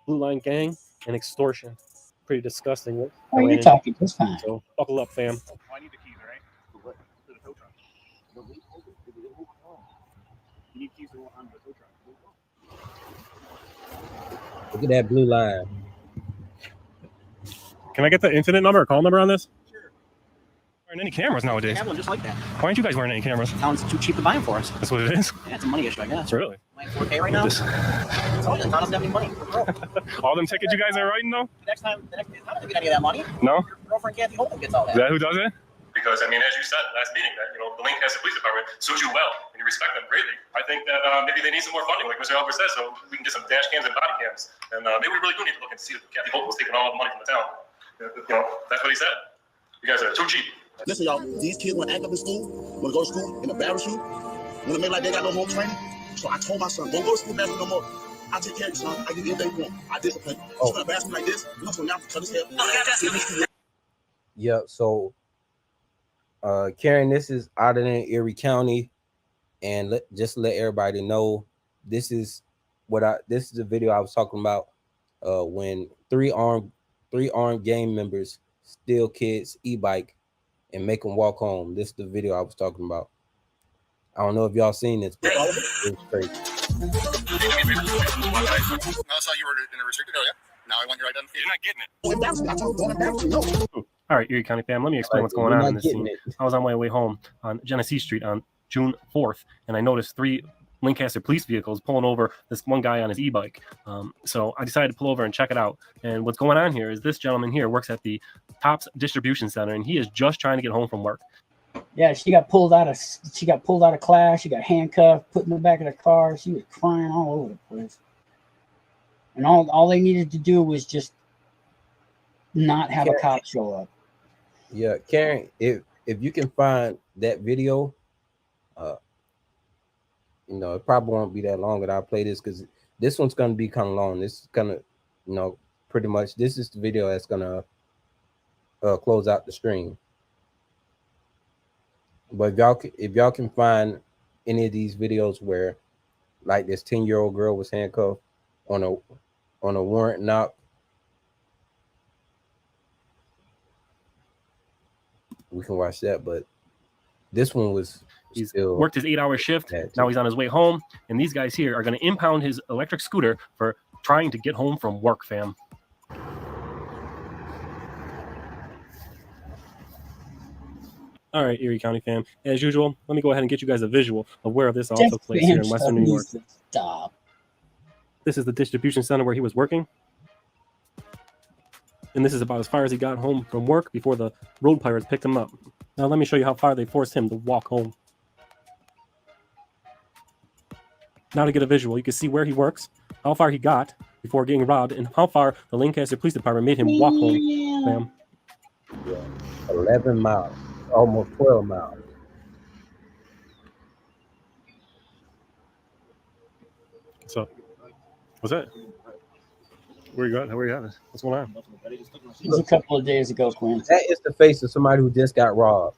Blue Line Gang, and extortion. Pretty disgusting. What are you talking? That's fine. So buckle up, fam. Oh, I need the keys, all right? For what? For the tow truck. You need keys on the tow truck. Look at that blue line. Can I get the incident number or call number on this? Sure. Wearing any cameras nowadays? They have one just like that. Why aren't you guys wearing any cameras? Town's too cheap to buy them for us. That's what it is? Yeah, it's a money issue, I guess. Really? Like 4K right now? It's all the town doesn't have any money. All them tickets you guys are writing, though? The next time, I don't get any of that money. No? Your girlfriend Kathy Holden gets all that. Is that who does it? Because, I mean, as you said last meeting, that, the Lancaster Police Department suits you well, and you respect them greatly. I think that maybe they need some more funding, like Mr. Albert says, so we can get some dash cams and body cams. And maybe we really do need to look and see if Kathy Holden was taking all the money from the town. That's what he said. You guys are too cheap. Listen, y'all, these kids want to act up in school, want to go to school and embarrass you, want to make like they got no home training. So I told my son, don't go to school basketball no more. I take care of you, son. I give you anything you want. I discipline. You want to embarrass me like this? You want to now cut his head. Yeah, so Karen, this is out in Erie County, and just let everybody know this is the video I was talking about when three armed gang members steal kids' e-bike and make them walk home. This is the video I was talking about. I don't know if y'all seen this, but it's crazy. I saw you were in a restricted area. Now I want your identification. You're not getting it. All right, Erie County fam, let me explain what's going on in this scene. I was on my way home on Genesee Street on June 4th, and I noticed 3 Lancaster police vehicles pulling over this one guy on his e-bike. So I decided to pull over and check it out. And what's going on here is this gentleman here works at the Tops Distribution Center, and he is just trying to get home from work. Yeah, she got pulled out of class. She got handcuffed, put in the back of the car. She was crying all over the place. And all they needed to do was just not have a cop show up. Yeah, Karen, if you can find that video, it probably won't be that long that I'll play this, because this one's gonna be kind of long. This is gonna, pretty much this is the video that's gonna close out the stream. But if y'all can find any of these videos where, like, this 10-year-old girl was handcuffed on a warrant knock, we can watch that. But this one was he's worked his 8-hour shift. Now he's on his way home, and these guys here are going to impound his electric scooter for trying to get home from work, fam. All right, Erie County fam. As usual, let me go ahead and get you guys a visual of where this all took place here in Western New York. Stop. This is the distribution center where he was working. And this is about as far as he got home from work before the road pirates picked him up. Now let me show you how far they forced him to walk home. Now to get a visual, you can see where he works, how far he got before getting robbed, and how far the Lancaster Police Department made him walk home, fam. 11 miles. Almost 12 miles. So, what's that? Where you at? Where you at? What's going on? It was a couple of days ago, Quinn. That is the face of somebody who just got robbed.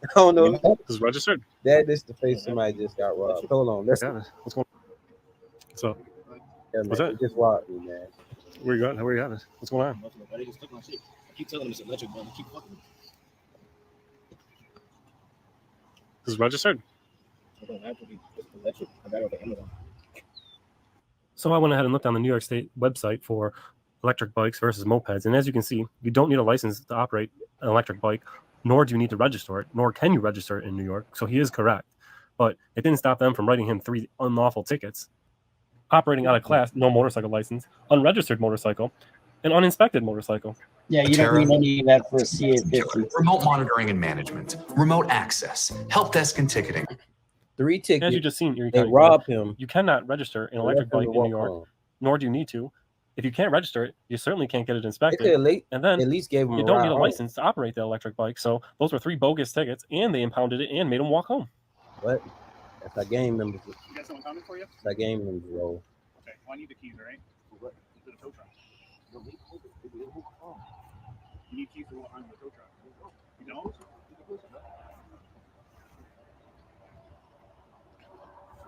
I don't know. This is registered. That is the face of somebody just got robbed. Hold on. What's going on? What's up? Yeah, man, what's that? Just robbed me, man. Where you at? Where you at? What's going on? I keep telling them it's electric, man. Keep fucking. This is registered. So I went ahead and looked on the New York State website for electric bikes versus mopeds. And as you can see, you don't need a license to operate an electric bike, nor do you need to register it, nor can you register it in New York. So he is correct. But it didn't stop them from writing him 3 unlawful tickets. Operating out of class, no motorcycle license, unregistered motorcycle, and uninspected motorcycle. Yeah, you don't need any of that for a CA50. Remote monitoring and management, remote access, help desk and ticketing. 3 tickets. As you just seen, they robbed him. You cannot register an electric bike in New York, nor do you need to. If you can't register it, you certainly can't get it inspected. And then at least gave him you don't need a license to operate the electric bike. So those were 3 bogus tickets, and they impounded it and made him walk home. What? That's our game members. You got someone coming for you? That's our game members role. Okay, well, I need the keys, all right? For what? For the tow truck. You need keys on the tow truck. You don't?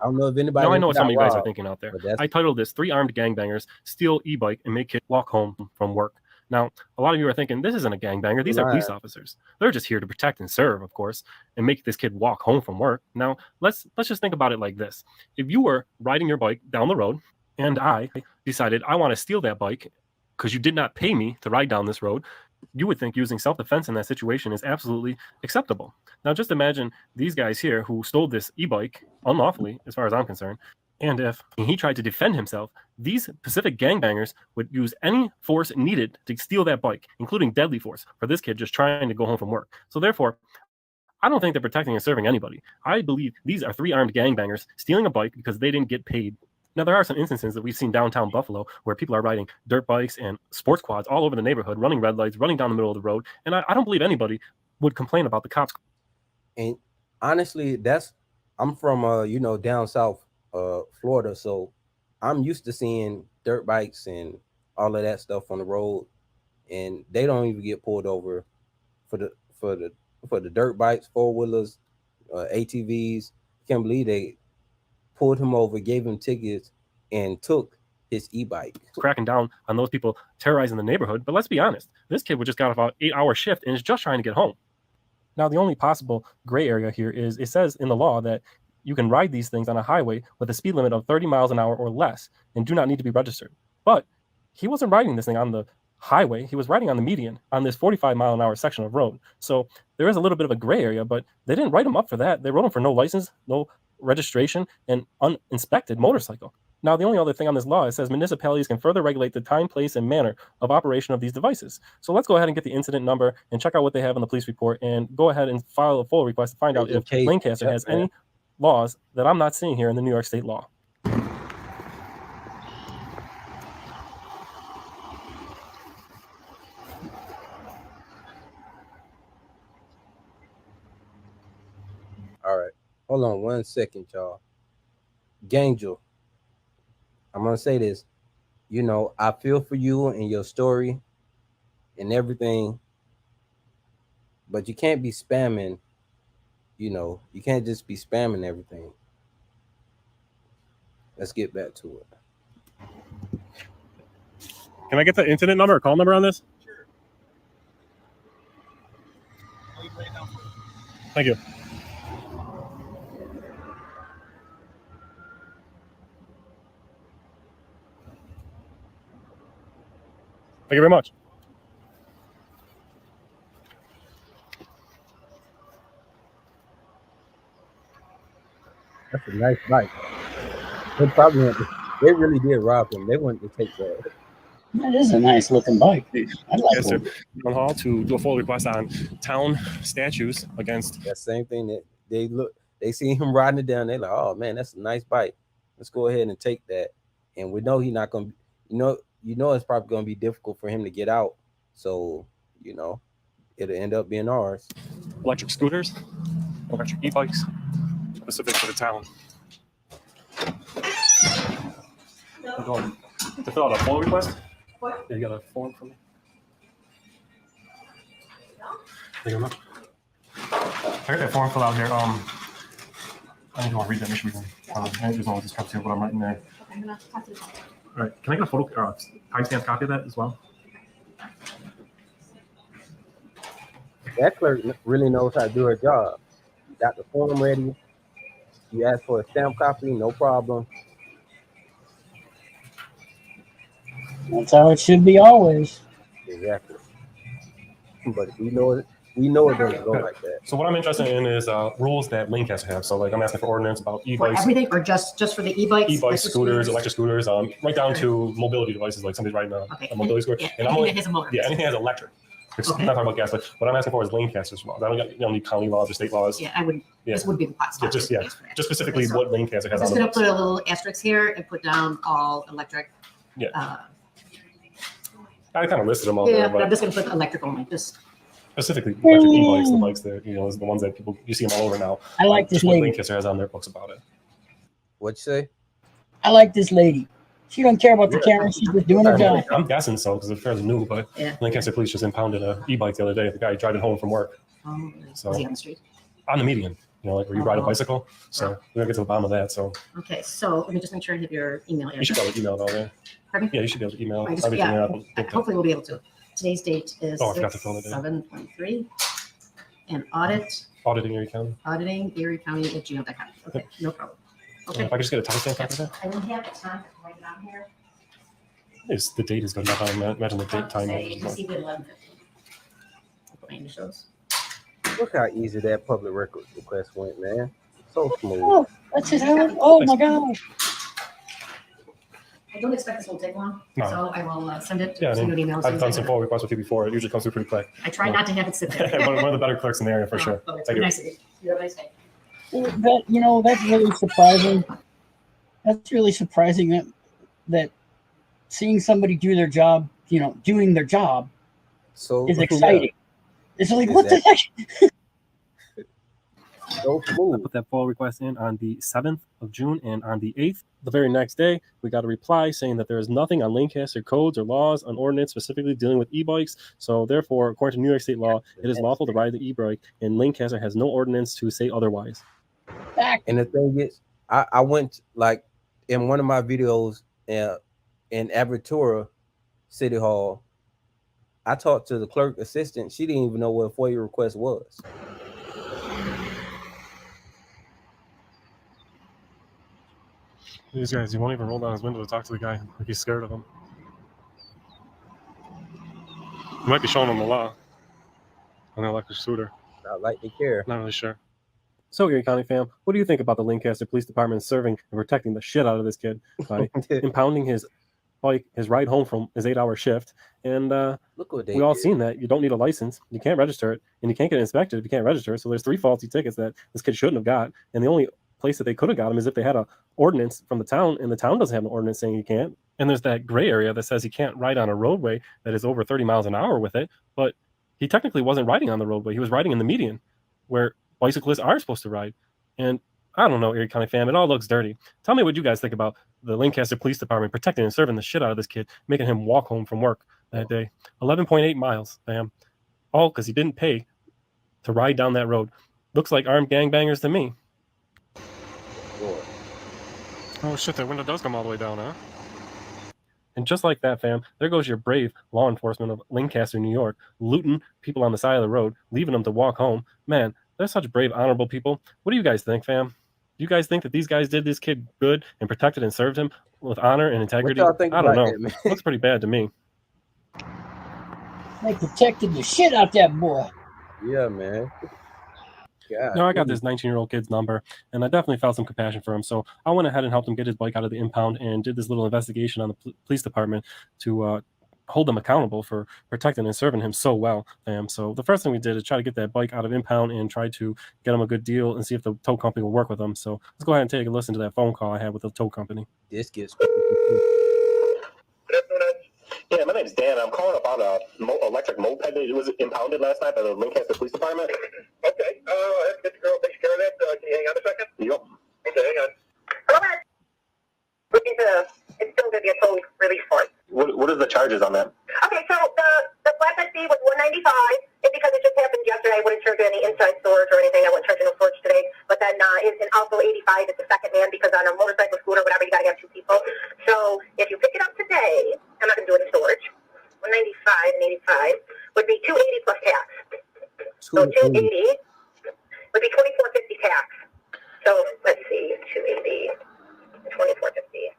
I don't know if anybody. Now I know what some of you guys are robbed, thinking out there. but that's- I titled this 3 Armed Gangbangers Steal E-Bike and Make Kids Walk Home from Work. Now, a lot of you are thinking, this isn't a gangbanger. These are police officers. They're just here to protect and serve, of course, and make this kid walk home from work. Now, let's just think about it like this. If you were riding your bike down the road and I decided I want to steal that bike because you did not pay me to ride down this road, you would think using self-defense in that situation is absolutely acceptable. Now, just imagine these guys here who stole this e-bike unlawfully, as far as I'm concerned, and if he tried to defend himself, these Pacific gangbangers would use any force needed to steal that bike, including deadly force, for this kid just trying to go home from work. So therefore, I don't think they're protecting and serving anybody. I believe these are 3 armed gangbangers stealing a bike because they didn't get paid. Now, there are some instances that we've seen downtown Buffalo where people are riding dirt bikes and sports quads all over the neighborhood, running red lights, running down the middle of the road, and I don't believe anybody would complain about the cops. And honestly, I'm from down south Florida, so I'm used to seeing dirt bikes and all of that stuff on the road, and they don't even get pulled over for the dirt bikes, 4-wheelers, ATVs. Can't believe they pulled him over, gave him tickets, and took his e-bike. Cracking down on those people terrorizing the neighborhood. But let's be honest, this kid would just got about 8-hour shift and is just trying to get home. Now, the only possible gray area here is it says in the law that you can ride these things on a highway with a speed limit of 30 miles an hour or less and do not need to be registered. But he wasn't riding this thing on the highway. He was riding on the median on this 45-mile-an-hour section of road. So there is a little bit of a gray area, but they didn't write him up for that. They wrote him for no license, no registration, and uninspected motorcycle. Now, the only other thing on this law, it says municipalities can further regulate the time, place, and manner of operation of these devices. So let's go ahead and get the incident number and check out what they have in the police report and go ahead and file a full request to find out if Lancaster has any laws that I'm not seeing here in the New York State law. All right, hold on 1 second, y'all. Gangel, I'm gonna say this. I feel for you and your story and everything, but you can't be spamming. You can't just be spamming everything. Let's get back to it. Can I get the incident number or call number on this? Sure. Thank you. Thank you very much. That's a nice bike. They really did rob him. They wanted to take that. That is a nice looking bike. I like Yes, it. sir. Town Hall to do a full request on town statues against. That same thing that they see him riding it down. They're like, oh man, that's a nice bike. Let's go ahead and take that. And we know he's not gonna, it's probably gonna be difficult for him to get out. So, it'll end up being ours. Electric scooters, electric e-bikes, specific to the town. To fill out a full request? What? Yeah, you got a form for me? Thank you very much. I got that form filled out here. I think you want to read that. Make sure we can. I just want to just copy what I'm writing there. I'm gonna talk to the All right. Can I get a photo, timestamp copy of that as well? That clerk really knows how to do her job. Got the form ready. You ask for a stamp copy, no problem. That's how it should be always. Exactly. But we know it doesn't go like that. So what I'm interested in is rules that Lancaster have. So like I'm asking for ordinance about for e-bikes, everything, or just for the e-bikes? e-bikes, scooters, electric scooters, right down to mobility devices, like somebody's riding a mobility scooter. Yeah, And anything that has a motor. Yeah, anything that has electric. It's not talking about gas, but what I'm asking for is Lancaster's laws. You don't need county laws or state laws. Yeah, I wouldn't. Yeah. This would be the spot. Just specifically Okay, so what Lancaster has I'm just on gonna the put a little asterisk here and put down all electric. Yeah. Uh, I kind of listed them all yeah, there, but I'm but just gonna put electric only. Just specifically electric e-bikes, the bikes that is the ones that you see them all over now. I like this Just what lady. Lancaster has on their books about it. What'd you say? I like this lady. She don't care about the camera. She's just doing her job. I'm guessing so because it's fairly new, but Yeah. Lancaster police just impounded an e-bike the other day. The guy driving home from work. was he on the street? On the median. you know, like where you ride a bicycle. So we're gonna get to the bottom of that. So Okay, so let me just make sure I have your email you should address. be able to email it all there. Pardon me? Yeah, you should be able to email I just, everything there. hopefully we'll be able to. Today's date is Oh, I forgot to fill it in. 7/23. And Auditing Erie County. auditing Erie County at gmail.com. Okay, no problem. If Okay. I could just get a timestamp after that. I don't have the time to write it down here. The date is good enough. I imagine the date time. Say, received at 11:15. Put my initials. Look how easy that public record request went, man. So smooth. Oh, that's it. Oh my God. I don't expect this will take long, No. so I will send it. Yeah, I send you mean, an email. I've done some full requests with you before. It usually comes through pretty quick. I try not to have it sit there. one of the better clerks in the area for sure. But it's Thank you. nice of you. You have a nice day. That, you know, that's really surprising. That's really surprising that seeing somebody do their job, you know, doing their job So is exciting. It's like, what the heck? So I smooth. put that full request in on the 7th of June, and on the 8th, the very next day, we got a reply saying that there is nothing on Lancaster codes or laws on ordinance specifically dealing with e-bikes. So therefore, according to New York State law, it is lawful to ride the e-bike, and Lancaster has no ordinance to say otherwise. And the thing is, I went like in one of my videos in Abertura City Hall. I talked to the clerk assistant. She didn't even know what a FOIA request was. These guys, he won't even roll down his window to talk to the guy. Like he's scared of him. He might be showing him the law on the electric scooter. Not like they care. Not really sure. So, Erie County fam, what do you think about the Lancaster Police Department serving and protecting the shit out of this kid by impounding his bike, his ride home from his 8-hour shift? And Look what they we all did. seen that you don't need a license, you can't register it, and you can't get it inspected if you can't register. So there's 3 faulty tickets that this kid shouldn't have got, and the only place that they could have got him is if they had a ordinance from the town, and the town doesn't have an ordinance saying you can't. And there's that gray area that says he can't ride on a roadway that is over 30 miles an hour with it, but he technically wasn't riding on the roadway. He was riding in the median where bicyclists are supposed to ride. And I don't know, Erie County fam, it all looks dirty. Tell me what you guys think about the Lancaster Police Department protecting and serving the shit out of this kid, making him walk home from work that day. 11.8 miles, fam. All because he didn't pay to ride down that road. Looks like armed gangbangers to me. Sure. Oh shit, that window does come all the way down, huh? And just like that, fam, there goes your brave law enforcement of Lancaster, New York, looting people on the side of the road, leaving them to walk home. Man, they're such brave, honorable people. What do you guys think, fam? Do you guys think that these guys did this kid good and protected and served him with honor and integrity? What y'all think I don't about know. that, man? Looks pretty bad to me. They protected the shit out that boy. Yeah, man. God, No, I got this 19-year-old kid's number, and I definitely felt some compassion for him. So I went ahead and helped him get his bike out of the impound and did this little investigation on the police department to hold them accountable for protecting and serving him so well. So the first thing we did is try to get that bike out of impound and try to get him a good deal and see if the tow company will work with him. So let's go ahead and take a listen to that phone call I had with the tow company. This gets. Yeah, my name's Dan. I'm calling about a electric moped that was impounded last night by the Lancaster Police Department. Okay, let's get the girl takes care of that. Can you hang on a second? Yep. Okay, hang on. Hello, guys. It's still going to be a total release form. What are the charges on that? Okay, so the flatbed fee was $195, and because it just happened yesterday, I wouldn't charge you any inside storage or anything. I wouldn't charge you no storage today. But then and also 85 is the second man, because on a motorcycle, scooter, whatever, you got to have 2 people. So if you pick it up today, I'm not going to do any storage. 195 and 85 would be 280 plus tax. So 280 would be 2450 tax. So let's see, 280, 2450.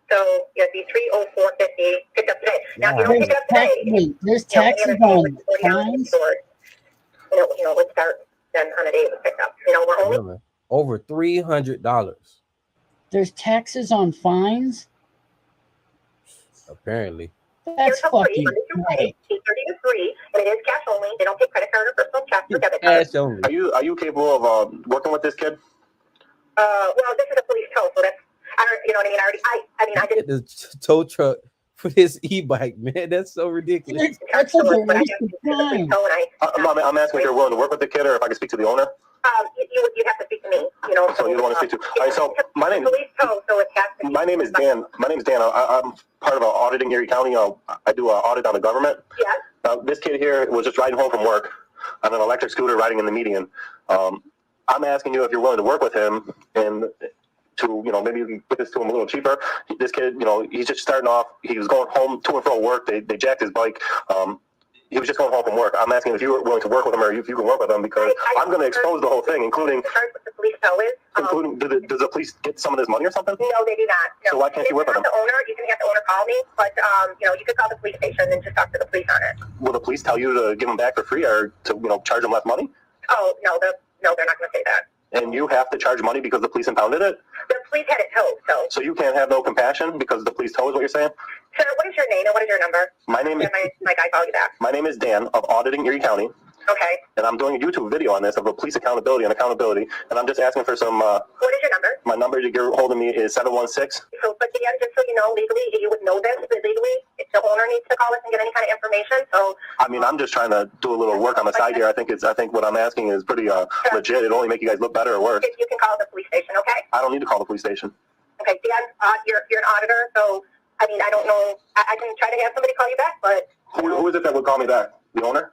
So it'd be 304.50 picked up today. Now, if you don't pick it up today, There's taxes on fines. You know, it would start then on a day it was picked up. You know, we're only Over $300. There's taxes on fines. Apparently. That's fucking right. 8:30 to 3, and it is cash only. They don't take credit card or personal check or debit card. Cash only. Are you capable of working with this kid? Well, this is a police tow, so that's you know what I mean. I did The tow truck for this e-bike, man. That's so ridiculous. That's a waste of time. I'm asking if you're willing to work with the kid, or if I can speak to the owner. You have to speak to me. You know. So you want to speak to? All right. So my name. Police tow, so it has to be. My name is Dan. I'm part of auditing Erie County. I do an audit on the government. Yeah. This kid here was just riding home from work on an electric scooter, riding in the median. I'm asking you if you're willing to work with him and to, maybe you can put this to him a little cheaper. This kid, he's just starting off. He was going home to and from work. They jacked his bike. He was just going home from work. I'm asking if you were willing to work with him or if you can work with him because I'm going to expose the whole thing, including. The police tow is. Including, does the police get some of this money or something? No, they do not. No. So why can't you work with him? You can have the owner call me, but you could call the police station and just talk to the police on it. Will the police tell you to give him back for free or to charge him less money? Oh no, they're not going to say that. And you have to charge money because the police impounded it? The police had it towed, so you can't have no compassion because the police towed is what you're saying? Sir, what is your name and what is your number? My name is... My guy called you back. My name is Dan of Auditing Erie County. Okay. And I'm doing a YouTube video on this of a police accountability and accountability, and I'm just asking for some... what is your number? My number to get hold of me is 716. So, but again, just so you know, legally, you would know this, but legally, if the owner needs to call us and get any kind of information, so... I mean, I'm just trying to do a little work on the side here. I think what I'm asking is pretty legit. It'll only make you guys look better or worse. You can call the police station, okay? I don't need to call the police station. Okay, Dan, you're an auditor, so, I mean, I don't know. I can try to have somebody call you back, but... Who is it that would call me back? The owner?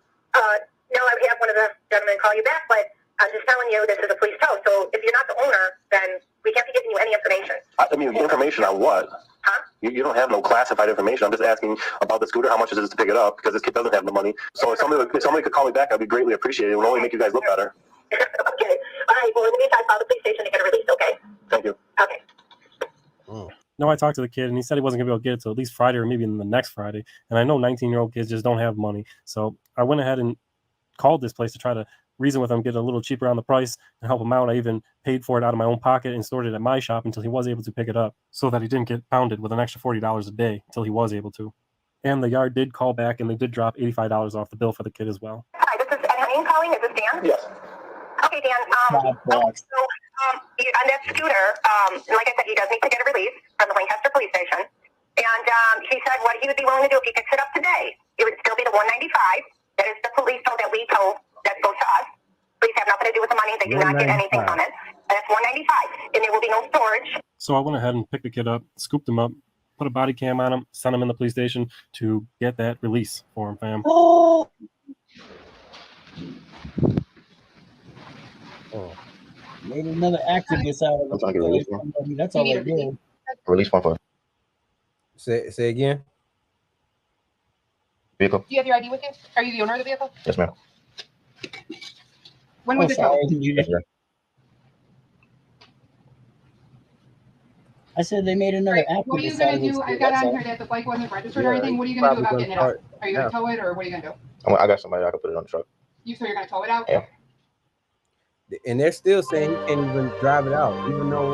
No, I would have one of the gentlemen call you back, but I'm just telling you this is a police tow. So if you're not the owner, then we can't be giving you any information. I mean, information on what? Huh? You don't have no classified information. I'm just asking about the scooter, how much is it to pick it up, because this kid doesn't have the money. So if somebody could call me back, I'd be greatly appreciated. It would only make you guys look better. Okay. All right. Well, in the meantime, call the police station to get a release, okay? Thank you. Okay. No, I talked to the kid, and he said he wasn't going to be able to get it till at least Friday or maybe in the next Friday. And I know 19-year-old kids just don't have money. So I went ahead and called this place to try to reason with him, get a little cheaper on the price and help him out. I even paid for it out of my own pocket and stored it at my shop until he was able to pick it up so that he didn't get pounded with an extra $40 a day until he was able to. And the yard did call back, and they did drop $85 off the bill for the kid as well. Hi, this is Eileen calling. Is this Dan? Yes. Okay, Dan. On that scooter, like I said, he does need to get a release from the Lancaster police station. And he said what he would be willing to do if he picks it up today. It would still be the $195. That is the police tow that we tow that goes to us. Police have nothing to do with the money. They do not get anything from it. That's $195, and there will be no storage. So I went ahead and picked the kid up, scooped him up, put a body cam on him, sent him in the police station to get that release for him, fam. Oh. Made another activist out of it. That's all they did. Release form for. Say again. Vehicle. Do you have your ID with you? Are you the owner of the vehicle? Yes, ma'am. When was it towed? Yes, ma'am. I said they made another activist. What are you going to do? I got on here that the bike wasn't registered or anything. What are you going to do about getting it out? Are you going to tow it, or what are you going to do? I got somebody I can put it on the truck. So you're going to tow it out? Yeah. And they're still saying he can't even drive it out, even though...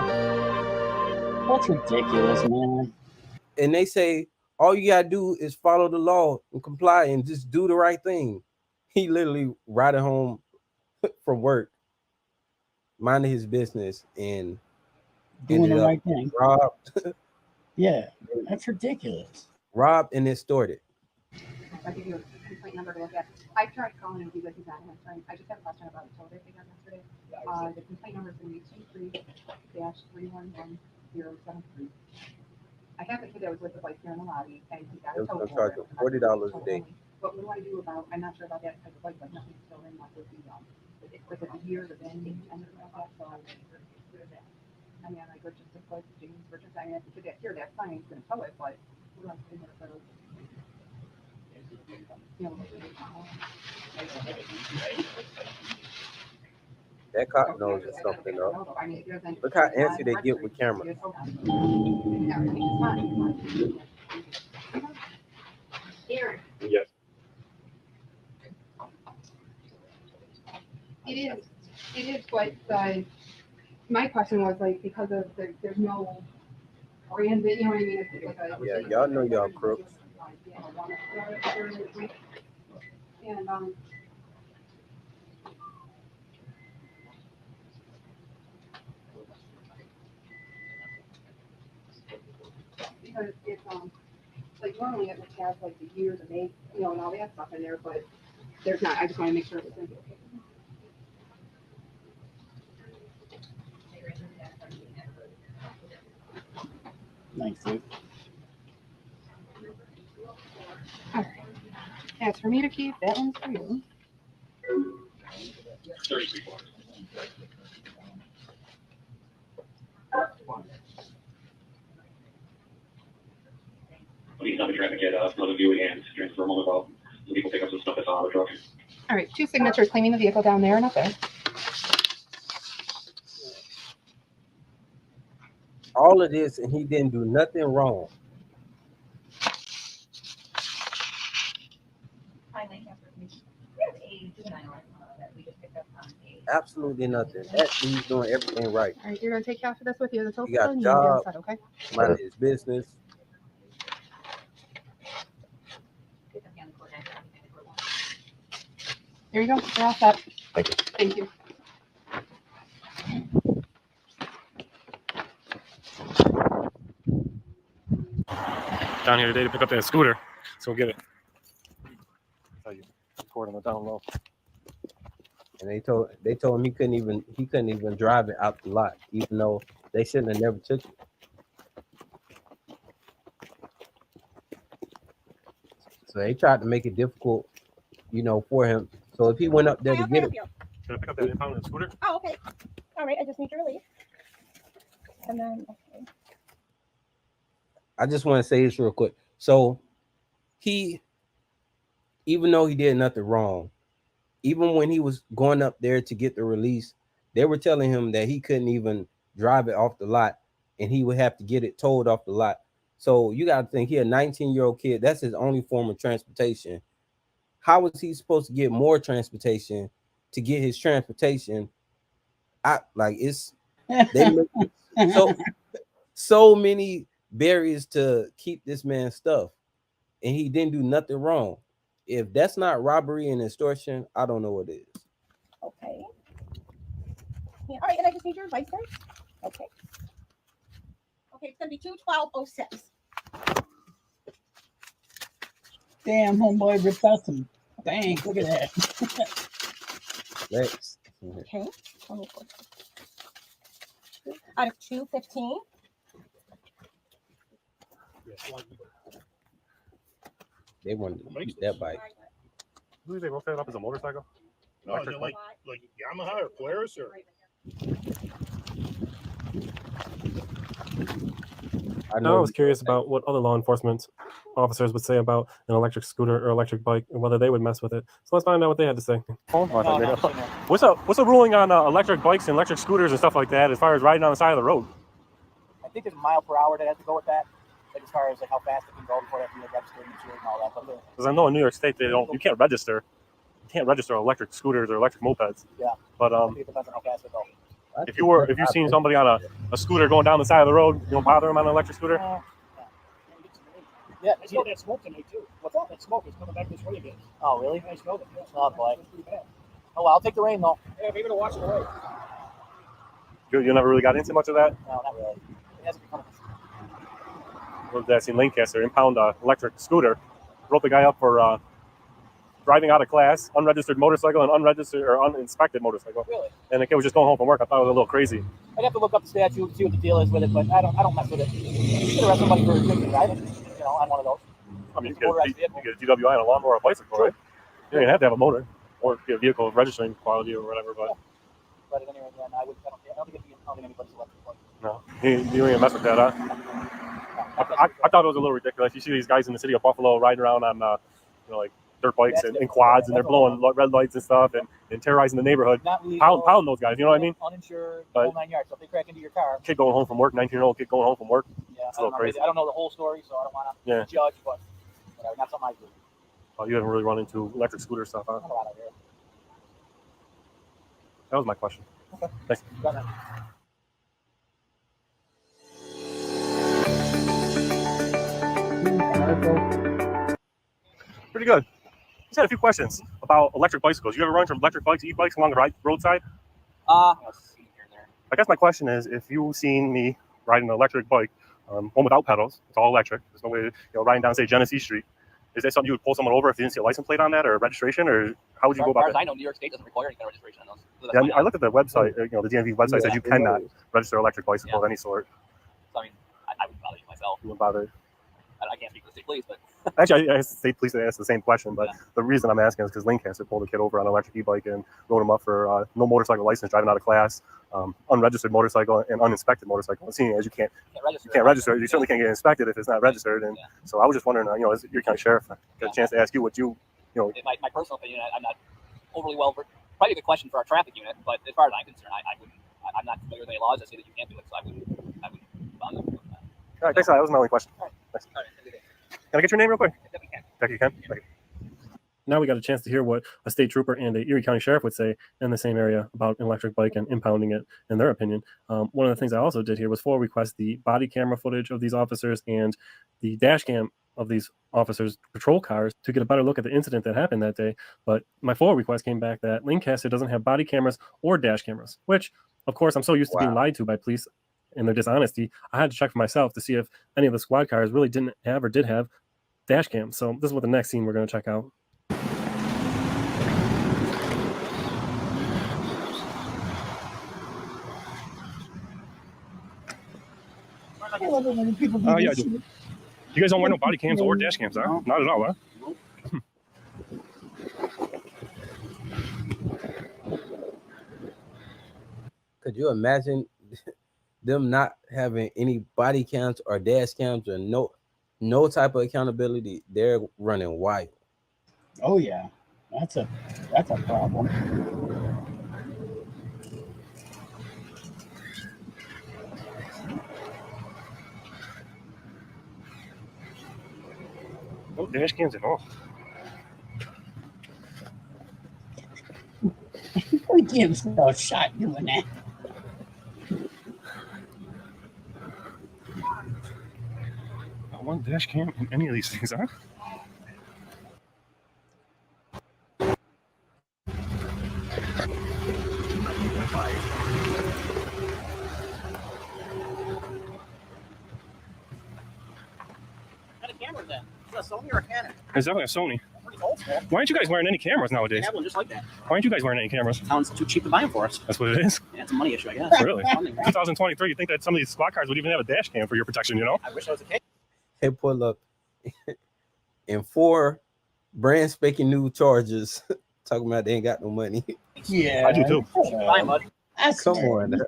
That's ridiculous, man. And they say all you gotta do is follow the law and comply and just do the right thing. He literally riding home from work, minding his business, and doing the right thing. Robbed. Yeah, that's ridiculous. Robbed and extorted. I'll give you a complaint number to look at. I tried calling him because he's not answering. I just have a question about the tow they got yesterday. The complaint number is going to be 23-311073. I have the kid that was with the bike here in the lobby, and he got a tow for it. $40 a day. But what do I do about? I'm not sure about that type of bike, but nothing's still in like with the year, the end, and like that. So I mean, I go just to put James Richards. I mean, if the kid here, that's fine. He's going to tow it, but what do I do with it? That cop knows it's something up. Look how antsy they get with cameras. Yes. It is, but my question was like because of there's no brand, you know what I mean? It's like yeah, y'all know y'all crooks. And because it's like normally it would have like the year, the make, you know, and all that stuff in there, but there's not. I just want to make sure it's going to be okay. Thanks, dude. All right. That's for me to keep. That one's for you. 30 people. please stop the traffic at Pleasant View and transfer a moment while the people pick up some stuff that's out of the truck. All right, 2 signatures claiming the vehicle down there and up there. All of this, and he didn't do nothing wrong. Absolutely nothing. He's doing everything right. All right, you're gonna take half of this with you. That's He got a open. job. Outside, okay. Minding his business. There you go. You're all set. Thank you. Thank you. Down here today to pick up that scooter, so we'll get it. Tell you, record on the down low. And they told him he couldn't even drive it out the lot, even though they shouldn't have never took it. So they tried to make it difficult, for him. So if he went up there to get it, Can I pick up that impounded scooter? Oh, okay. All right, I just need your release. And then, okay. I just want to say this real quick. So even though he did nothing wrong, even when he was going up there to get the release, they were telling him that he couldn't even drive it off the lot and he would have to get it towed off the lot. So you got to think, he a 19-year-old kid. That's his only form of transportation. How was he supposed to get more transportation to get his transportation? They make so many barriers to keep this man's stuff, and he didn't do nothing wrong. If that's not robbery and extortion, I don't know what it is. Okay. Yeah, all right, and I just need your license. Okay. Okay, it's gonna be 21206. Damn, homeboy ripped out some. Dang, look at that. Let's. Okay. Out of 215. They wanted to use that bike. Who did they roll that up as a motorcycle? No, is it like Yamaha or Polaris or? I was curious about what other law enforcement officers would say about an electric scooter or electric bike and whether they would mess with it. So let's find out what they had to say. What's the ruling on electric bikes and electric scooters and stuff like that as far as riding on the side of the road? I think there's a mile per hour that has to go with that. Like as far as like how fast it can go before it has to be registered and insured and all that. Because I know in New York State you can't register electric scooters or electric mopeds. Yeah. But I think it depends on how fast it goes. if you've seen somebody on a scooter going down the side of the road, you don't bother them on an electric scooter. Yeah, I smelled that smoke tonight too. What's up? That smoke is coming back this way again. Oh, really? I smelled it. Oh, boy. Oh, well, I'll take the rain though. Yeah, maybe to watch it away. You never really got into much of that. No, not really. It hasn't become. That's in Lancaster. Impound electric scooter. Wrote the guy up for driving out of class, unregistered motorcycle, and unregistered or uninspected motorcycle. Really? And the kid was just going home from work. I thought it was a little crazy. I'd have to look up the statute and see what the deal is with it, but I don't mess with it. You can arrest somebody for drinking driving, on one of those. I mean, you get a DWI on a lawnmower or a bicycle, right? You don't even have to have a motor or get a vehicle registering quality or whatever. But But at any rate, I don't think it'd be impounding anybody's electric bike. no, you don't even mess with that, huh? I thought it was a little ridiculous. You see these guys in the city of Buffalo riding around on, like dirt bikes and quads, and they're blowing red lights and stuff and terrorizing the neighborhood. Pound those guys, you know what I mean? Uninsured, But whole 9 yards. So if they crack into your car, kid going home from work, 19-year-old kid going home from work. yeah, It's a little crazy. I don't know the whole story, so I don't want to judge, but whatever, not something I do. Oh, you haven't really run into electric scooter stuff, huh? Not a lot out here. That was my question. Okay. Thanks. Got that. Pretty good. Just had a few questions about electric bicycles. You ever run from electric bikes, e-bikes along the roadside? I guess my question is, if you've seen me riding an electric bike, one without pedals, it's all electric. There's no way, riding down, say, Genesee Street. Is that something you would pull someone over if you didn't see a license plate on that or registration, or how would you go about that? As far as I know, New York State doesn't require any kind of registration on those. Yeah, I looked at the website. The DMV website says you cannot register an electric bicycle of any sort. So, I mean, I wouldn't bother you myself. You wouldn't bother. I can't speak for the state police, but Actually, I asked the state police to ask the same question, but the reason I'm asking is because Lancaster pulled a kid over on an electric e-bike and wrote him up for no motorcycle license, driving out of class, unregistered motorcycle, and uninspected motorcycle. And seeing as you can't register, you certainly can't get inspected if it's not registered. And so I was just wondering, as your county sheriff, I got a chance to ask you what my personal opinion, I'm not overly well. Probably a good question for our traffic unit, but as far as I'm concerned, I'm not familiar with any laws that say that you can't do it, so I wouldn't bother with that. All right, thanks. That was my only question. All right. Thanks. Can I get your name real quick? Becky. You can. Okay. Now we got a chance to hear what a state trooper and a Erie County sheriff would say in the same area about an electric bike and impounding it, in their opinion. One of the things I also did here was request the body camera footage of these officers and the dash cam of these officers' patrol cars to get a better look at the incident that happened that day. But my full request came back that Lancaster doesn't have body cameras or dash cameras, which, of course, I'm so used to being lied to by police and their dishonesty. I had to check for myself to see if any of the squad cars really didn't have or did have dash cams. So this is what the next scene we're going to check out. Oh, yeah, I do. You guys don't wear no body cams or dash cams, huh? Not at all, huh? Could you imagine them not having any body cams or dash cams or no type of accountability? They're running wild. Oh yeah, that's a problem. No dash cams at all. We give us a shot doing that. Not one dash cam in any of these things, huh? What kind of camera is that? Is that a Sony or a Canon? It's definitely a Sony. Pretty old school. Why aren't you guys wearing any cameras They nowadays? have one just like that. Why aren't you guys wearing any cameras? Sounds too cheap to buy them for us. That's what it is? Yeah, it's a money issue, I guess. Really? Funding, right? 2023, you think that some of these squad cars would even have a dash cam for your protection, you know? I wish I was a kid. They pull up in 4 brand spanking new Chargers, talking about they ain't got no money. Yeah, I do too. Buy 'em, bud. That's Come on.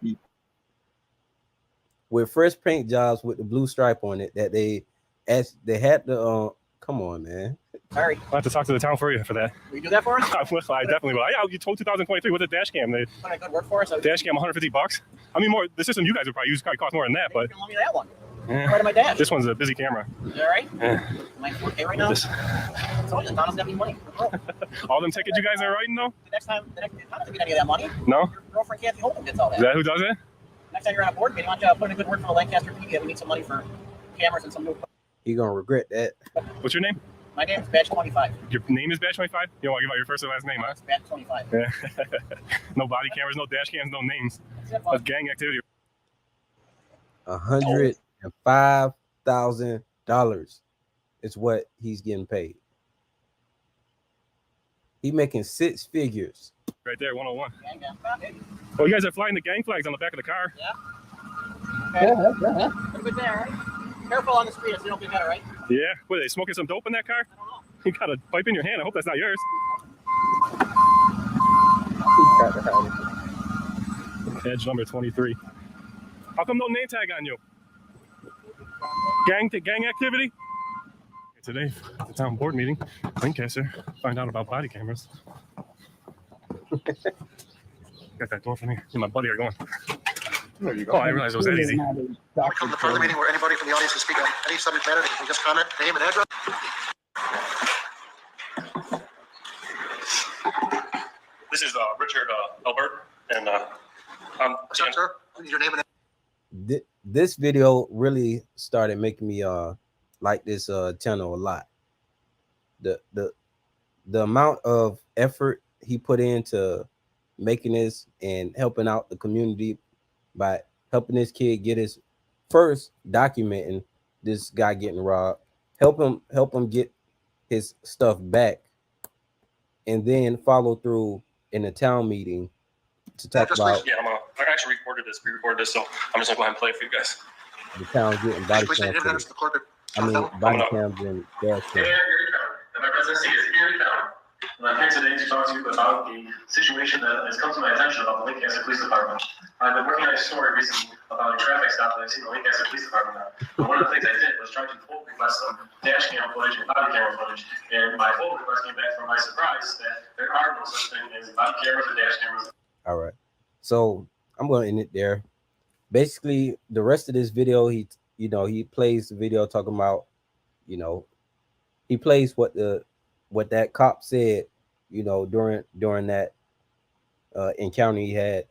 With fresh paint jobs with the blue stripe on it that they had to come on, man. Sorry. I'll have to talk to the town for you for that. Will you do that for us? I definitely will. Yeah, you told 2023 with a dash cam. The Put a good work for us. dash cam, $150. I mean, more. The system you guys would probably use probably cost more than that, but You can loan me that one. yeah. Right on my dash. This one's a busy camera. Is that right? Yeah. Am I 4K right now? This- So the Donna's got me money. all them tickets you guys are writing though? The next time Donna doesn't get any of that money. No? Your girlfriend Kathy Holden gets all that. Is that who does it? Next time you're on a board meeting, why don't you put in a good word for the Lancaster PD? We need some money for cameras and some new. You're gonna regret that. What's your name? My name is Badge 25. Your name is Batch 25? You don't want to give out your first and last name, huh? It's Badge 25. Yeah. No body cameras, no dash cams, no names. That's it, That's bud. gang activity. $105,000 is what he's getting paid. He making 6 figures. Right there, 101. Gang, gang. Ah, baby. Well, you guys are flying the gang flags on the back of the car. Yeah. Okay. Pretty good there, right? Careful on the street so you don't get better, right? Yeah. What, are they smoking some dope in that car? I don't know. You got a pipe in your hand. I hope that's not yours. Edge number 23. How come no name tag on you? Gang activity? Today, at the town board meeting, Lancaster, find out about body cameras. Got that door for me. Me and my buddy are going. There you go. Oh, I realized it was that easy. Welcome to the part of the meeting where anybody from the audience can speak on any subject matter. They can just comment, name and address. This is Richard Albert, and I'm Sir, your name and This video really started making me like this channel a lot. The amount of effort he put into making this and helping out the community by helping this kid get his first documenting this guy getting robbed, help him get his stuff back, and then follow through in a town meeting to talk about yeah, I actually pre-recorded this, so I'm just gonna go ahead and play it for you guys. the town getting body please cam state your footage. address to the clerk. I mean, body cams and dash Hey, cams. Erie County, and my residency is Erie County. And I'm here today to talk to you about the situation that has come to my attention about the Lancaster Police Department. I've been working on a story recently about a traffic stop that I've seen the Lancaster Police Department on. And one of the things I did was try to pull request some dash cam footage and body camera footage. And my full request came back from my surprise that there are no such thing as body cameras or dash cameras. All right. So I'm going to end it there. Basically, the rest of this video, he plays the video talking about, he plays what that cop said, during that encounter he had.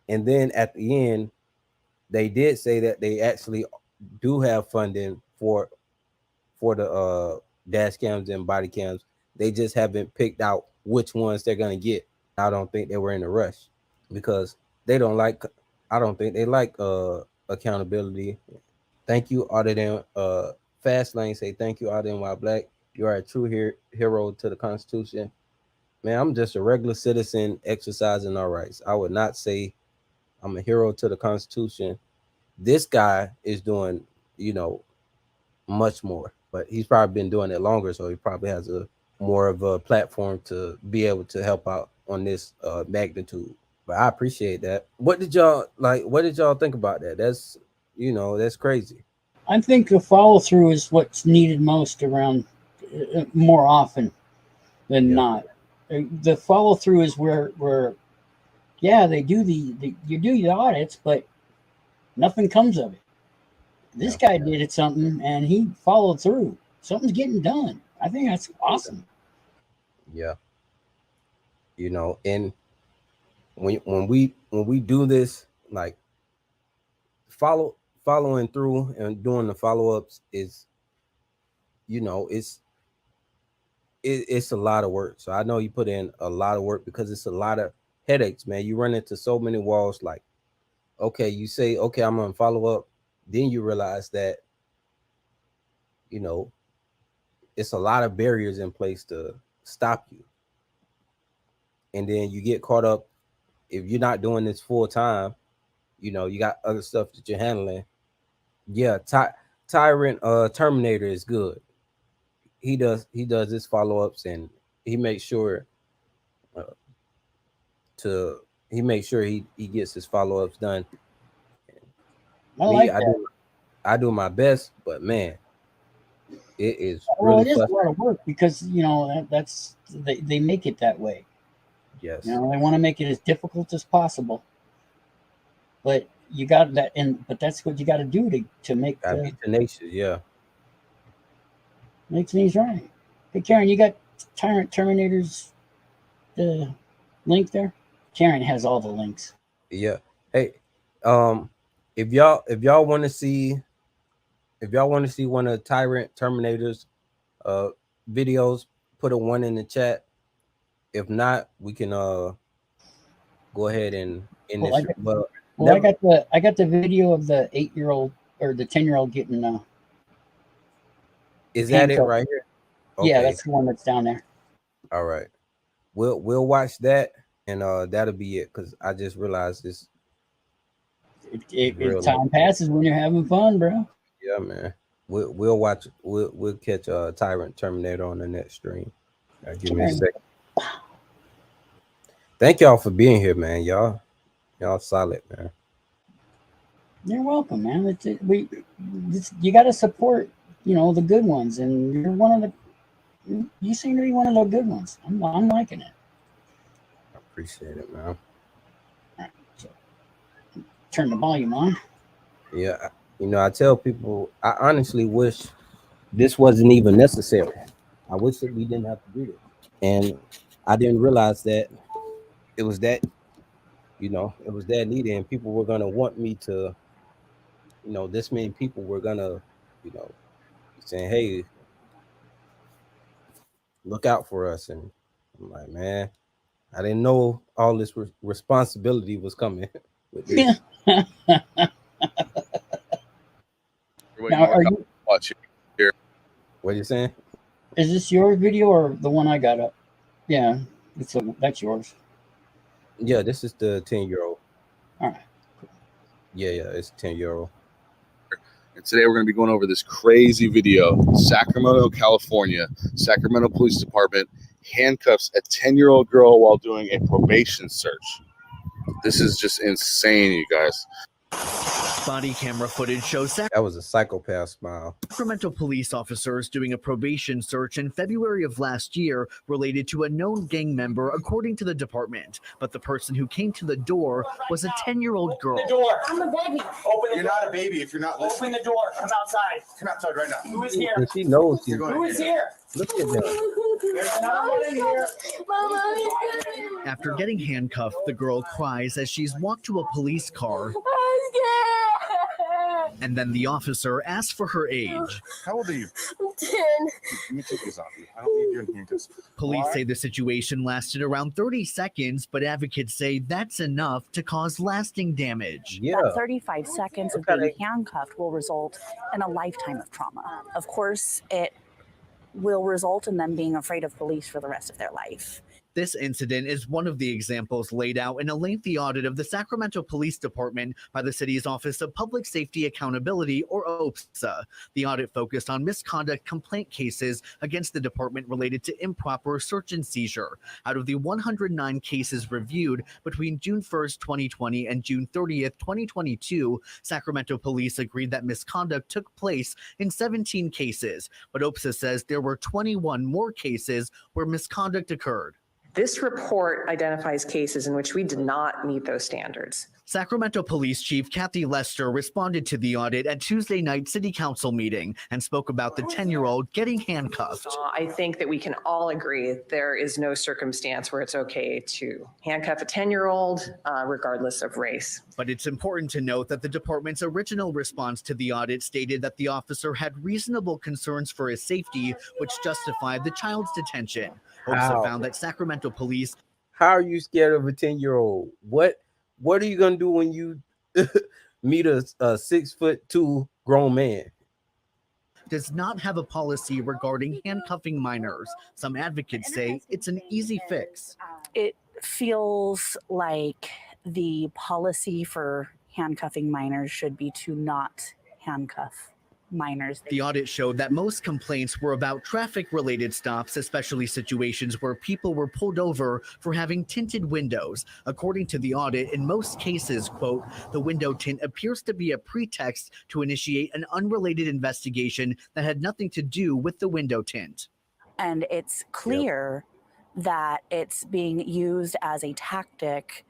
And then at the end, they did say that they actually do have funding for the dash cams and body cams. They just haven't picked out which ones they're going to get. I don't think they were in a rush because I don't think they like accountability. Thank you, Auditing Fastlane say thank you, AUDITINGWHILEBLACK. You are a true hero to the Constitution. Man, I'm just a regular citizen exercising our rights. I would not say I'm a hero to the Constitution. This guy is doing, much more, but he's probably been doing it longer, so he probably has a more of a platform to be able to help out on this magnitude. But I appreciate that. What did y'all think about that? That's that's crazy. I think the follow through is what's needed most around more often than not. The follow through is where they do you do the audits, but nothing comes of it. This guy did something and he followed through. Something's getting done. I think that's awesome. Yeah. And when we do this, like following through and doing the follow-ups is, it's a lot of work. So I know you put in a lot of work because it's a lot of headaches, man. You run into so many walls. Like, okay, you say, okay, I'm gonna follow up. Then you realize that, it's a lot of barriers in place to stop you. And then you get caught up if you're not doing this full time, you got other stuff that you're handling. Yeah, Tyrant Terminator is good. He does his follow-ups and he makes sure he gets his follow-ups done. I do my best, but man, it is really it is a lot of work because that's they make it that way. Yes. They want to make it as difficult as possible. But you got that, but that's what you got to do to make be tenacious, yeah. Make things right. Hey, Karen, you got Terminator's the link there? Karen has all the links. Yeah. Hey, if y'all want to see one of Tyrant Terminator's videos, put a 1 in the chat. If not, we can go ahead and end this. I got the video of the 8-year-old or the 10-year-old getting is that it right here? Okay. Yeah, that's the one that's down there. All right. We'll watch that and that'll be it because I just realized this. Time passes when you're having fun, bro. Yeah, man. We'll watch. We'll catch Tyrant Terminator on the next stream. Give me a second. Thank y'all for being here, man. Y'all solid, man. You're welcome, man. You got to support, the good ones, and you're one of the. You seem to be one of the good ones. I'm liking it. I appreciate it, man. All right, so turn the volume on. Yeah, I tell people I honestly wish this wasn't even necessary. I wish that we didn't have to do this, and I didn't realize that it was that, it was that needed, and people were gonna want me to, this many people were gonna, saying, hey, look out for us. And I'm like, man, I didn't know all this responsibility was coming with this. Now, are you watching here? What are you saying? Is this your video or the one I got up? Yeah, that's yours. Yeah, this is the 10-year-old. All right. Yeah, it's 10-year-old. And today we're going to be going over this crazy video. Sacramento, California, Sacramento Police Department handcuffs a 10-year-old girl while doing a probation search. This is just insane, you guys. Body camera footage shows That was a psychopath smile. Sacramento police officers doing a probation search in February of last year related to a known gang member, according to the department. But the person who came to the door was a 10-year-old girl. Open the door. I'm a baby. Open You're not a baby if you're not listening. Open the door. Come outside. Come outside right now. Who is here? And she knows he's Who is here? Look at them. There's another one in here. After getting handcuffed, the girl cries as she's walked to a police car. And then the officer asks for her age. How old are you? I'm 10. Let me take this off you. I don't need you in handcuffs. Police say the situation lasted around 30 seconds, but advocates say that's enough to cause lasting damage. That 35 seconds of being handcuffed will result in a lifetime of trauma. Of course, it will result in them being afraid of police for the rest of their life. This incident is one of the examples laid out in a lengthy audit of the Sacramento Police Department by the city's Office of Public Safety Accountability, or OPSA. The audit focused on misconduct complaint cases against the department related to improper search and seizure. Out of the 109 cases reviewed between June 1st, 2020 and June 30th, 2022, Sacramento police agreed that misconduct took place in 17 cases, but OPSA says there were 21 more cases where misconduct occurred. This report identifies cases in which we did not meet those standards. Sacramento Police Chief Kathy Lester responded to the audit at Tuesday night city council meeting and spoke about the 10-year-old getting handcuffed. I think that we can all agree there is no circumstance where it's okay to handcuff a 10-year-old regardless of race. But it's important to note that the department's original response to the audit stated that the officer had reasonable concerns for his safety, which justified the child's detention. OPSA found that Sacramento police. How are you scared of a 10-year-old? What are you gonna do when you meet a 6'2" grown man? Does not have a policy regarding handcuffing minors. Some advocates say it's an easy fix. It feels like the policy for handcuffing minors should be to not handcuff minors. The audit showed that most complaints were about traffic-related stops, especially situations where people were pulled over for having tinted windows. According to the audit, in most cases, quote, the window tint appears to be a pretext to initiate an unrelated investigation that had nothing to do with the window tint. And it's clear that it's being used as a tactic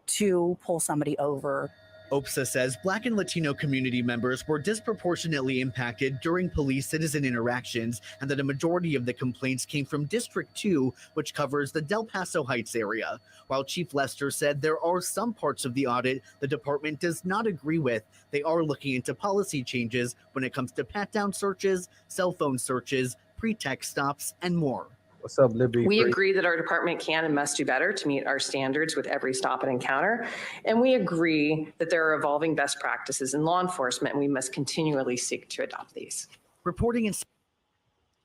to pull somebody over. OPSA says Black and Latino community members were disproportionately impacted during police-citizen interactions, and that a majority of the complaints came from District 2, which covers the Del Paso Heights area. While Chief Lester said there are some parts of the audit the department does not agree with, they are looking into policy changes when it comes to pat-down searches, cell phone searches, pretext stops, and more. What's up, Liberty? We agree that our department can and must do better to meet our standards with every stop and encounter. And we agree that there are evolving best practices in law enforcement, and we must continually seek to adopt these. Reporting in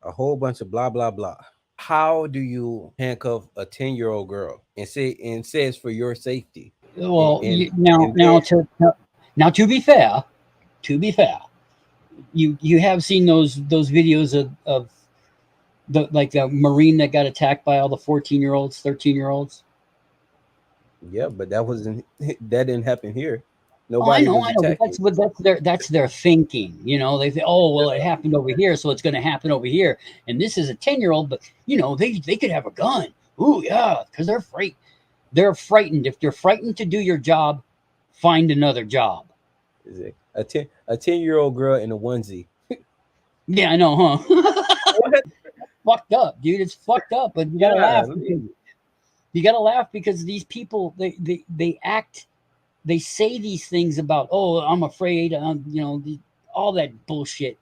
a whole bunch of blah, blah, blah. How do you handcuff a 10-year-old girl and say it's for your safety? Well, now to be fair, you have seen those videos of the Marine that got attacked by all the 14-year-olds, 13-year-olds. Yeah, but that didn't happen here. Nobody. I know. But that's their thinking. You know, they say, oh well, it happened over here, so it's going to happen over here. And this is a 10-year-old, but you know, they could have a gun. Ooh, yeah, because they're afraid. They're frightened. If you're frightened to do your job, find another job. Is it a 10-year-old girl in a onesie? Yeah, I know, huh? Fucked up, dude. It's fucked up, but you gotta laugh. You gotta laugh because these people, they act, they say these things about, oh, I'm afraid, you know, all that bullshit.